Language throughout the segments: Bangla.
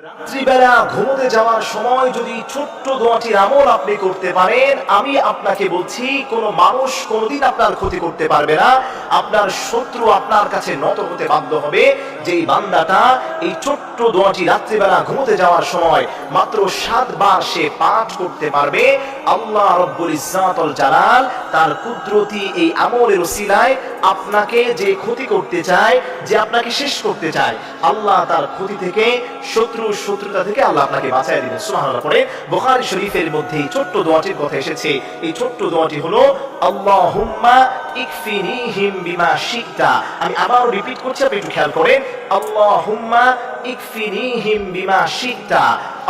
রাত্রিবেলা ঘুমোতে যাওয়ার সময় যদি ছোট্ট দোয়াটির আমল আপনি করতে পারেন, আমি আপনাকে বলছি কোনো মানুষ কোনোদিন আপনার ক্ষতি করতে পারবে না। আপনার শত্রু আপনার কাছে নত হতে বাধ্য হবে যেই বান্দাটা এই ছোট্ট দোয়াটি রাত্রিবেলা ঘুমোতে যাওয়ার সময় মাত্র 7 বার সে পাঠ করতে পারবে। আল্লাহ রব্বুল ইজ্জাত ওয়াল জালাল তার কুদরতি এই আমলের ওসিলায় আপনাকে যে ক্ষতি করতে চায়, যে আপনাকে শেষ করতে চায়, আল্লাহ তার ক্ষতি থেকে শত্রুতা থেকে আল্লাহ আপনাকে বাঁচায় দিবেন। সুবহানাল্লাহ। পরে বুখারী শরীফের মধ্যে এই ছোট্ট দোয়াটির কথা এসেছে। এই ছোট্ট দোয়াটি হলো আল্লাহুম্মা ইকফিনিহিম বিমা শিতা। আমি আবার রিপিট করছি, আপনি একটু খেয়াল করেন। আল্লাহুম্মা ইকফিনিহিম বিমা শিতা,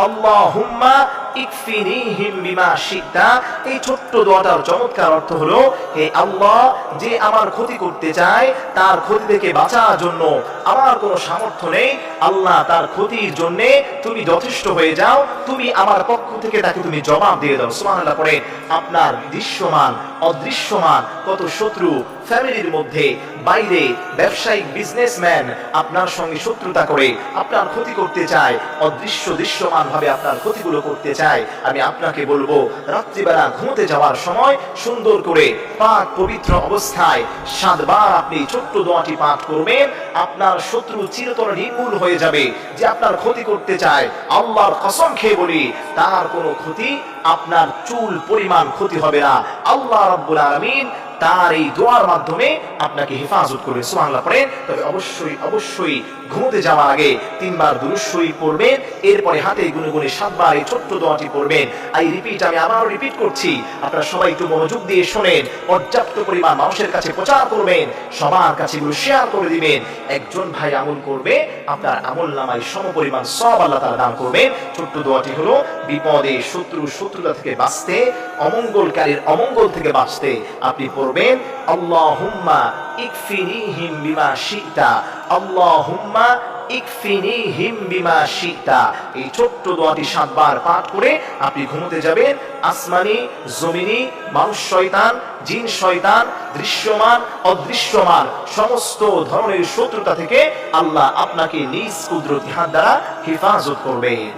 আল্লাহুম্মা ইকফিনিহিম বিমা শিতা। এই ছোট্ট দোয়াটার চমৎকার অর্থ হলো, হে আল্লাহ, যে আমার ক্ষতি করতে চায় তার ক্ষতি থেকে বাঁচার জন্য আমার কোনো সামর্থ্য নেই, আল্লাহ তার ক্ষতির জন্য তুমি যথেষ্ট হয়ে যাও, তুমি আমার পক্ষ থেকে তাকে তুমি জবাব দিয়ে দাও। সুবহানাল্লাহ। পড়ে আপনার দৃশ্যমান অদৃশ্যমান কত শত্রু ফ্যামিলির মধ্যে, বাইরে ব্যবসায়িক বিজনেসম্যান আপনার সঙ্গে শত্রুতা করে আপনার ক্ষতি করতে চায়, অদৃশ্য দৃশ্যমান ভাবে আপনার ক্ষতিগুলো করতে চায়। আমি আপনাকে বলবো, রাত্রিবেলা ঘুমোতে যাওয়ার সময় সুন্দর করে পাক পবিত্র অবস্থায় 7 বার আপনি ছোট্ট দোয়াটি পাঠ করবেন। আপনার শত্রু চিরতরে নির্মূল হয়ে যাবে। যে আপনার ক্ষতি করতে চায়, আল্লাহর কসম খেয়ে বলি, তার কোনো ক্ষতি আপনার চুল পরিমাণ ক্ষতি হবে না। আল্লাহ রাব্বুল আলামিন তার এই দোয়ার মাধ্যমে আপনাকে হেফাজত করবে। সুবহানাল্লাহ। পড়েন। তবে অবশ্যই ঘুমোতে যাওয়ার আগে 3 বার দুরূদ শরীফ পড়বেন। এরপরে হাতে গুনে গুনে 7 বার এই ছোট্ট দোয়াটি পড়বেন। আমি আবারও রিপিট করছি, আপনারা সবাই একটু মনোযোগ দিয়ে শোনেন। পর্যাপ্ত পরিমাণ মানুষের কাছে প্রচার করবেন, সবার কাছে এগুলো শেয়ার করে দিবেন। একজন ভাই আমল করবে, আপনার আমল নামায় সমপরিমাণ সওয়াব আল্লাহ তাআলা দান করবেন। ছোট্ট দোয়াটি হলো, বিপদে শত্রুতা থেকে বাঁচতে, অমঙ্গলকারীর অমঙ্গল থেকে বাঁচতে আপনি পড়বেন আল্লাহুম্মা ইকফিনিহিম বিমা শিতা, আল্লাহুম্মা ইকফিনিহিম বিমা শিতা। এই ছোট্ট দোয়াটি 7 বার পাঠ করে আপনি ঘুমোতে যাবেন। আসমানি জমিনি মানুষ শয়তান, জিন শয়তান, দৃশ্যমান অদৃশ্যমান সমস্ত ধরনের শত্রুতা থেকে আল্লাহ আপনাকে নিজ কুদরতি হাত দ্বারা হেফাজত করবেন।